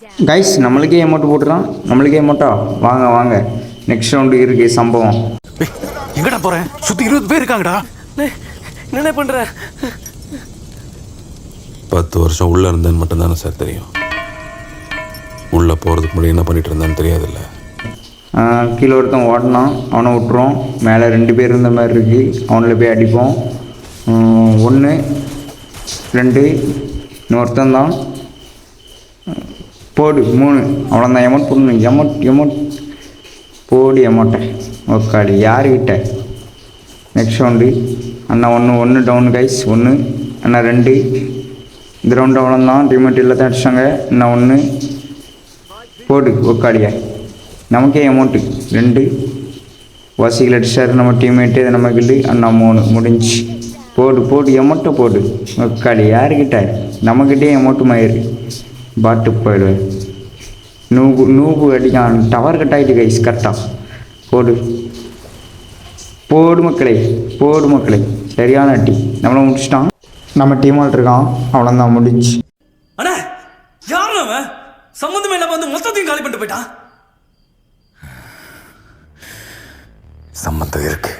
Guys நம்மளுக்கே amount போட்டுறான். நம்மளுக்கே அமௌண்ட்டா? வாங்க வாங்க, நெக்ஸ்ட் ரவுண்டு இருக்கு சம்பவம். எங்கடா போறேன்? சுத்தி 20 பேர் இருக்காங்கடா. என்ன பண்ற? 10 வருஷம் உள்ள இருந்தேன்னு மட்டும் தானே சார் தெரியும். உள்ள போறதுக்கு முன்னாடி என்ன பண்ணிட்டு இருந்தான்னு தெரியாதுல்ல. கீழே ஒருத்தன் ஓடினான், அவனை விட்டுருவோம். மேலே 2 பேர் இருந்த மாதிரி இருக்கு, அவனில் போய் அடிப்போம். 1 2 இன்னொருத்தன் தான் போடு 3 அவ்வளோதான். எமௌண்ட் போடணும். எமௌண்ட் போடு எமௌண்ட்டை ஓக்காடி யாருக்கிட்ட. நெக்ஸ்ட் ரவுண்டு அண்ணா 1 டவுனு கைஸ். 1 அண்ணா 2. இந்த ரவுண்டு அவ்வளோதான். டீமேட் இல்லை தான் அடிச்சாங்க. அண்ணா 1 போடு ஓக்காடியா. நமக்கே அமௌண்ட்டு 2 வாசிகள் அடிச்சார் நம்ம டீம்மேட்டு. இது நமக்கு இல்லை. அண்ணா 3 முடிஞ்சு. போடு எமௌண்ட்டை போடு ஓக்காடி யாருக்கிட்ட. நம்மக்கிட்டே அமௌண்ட்டு மயிறு பாட்டு போயிடுவேன். நூபு அடிக்கான். டவர் கட் ஆகிட்டு கைஸ். கரெக்டாக போடு மக்களே சரியான அடி. நம்மளை முடிச்சிட்டான். நம்ம டீமால் இருக்கான். அவ்வளோதான் முடிஞ்சு. அண்ணா யாரும் அவன் சம்மந்தமே இல்லாம வந்து மொத்தத்தையும் காலி பண்ணிட்டு போயிட்டான். சம்மந்தம் இருக்கு.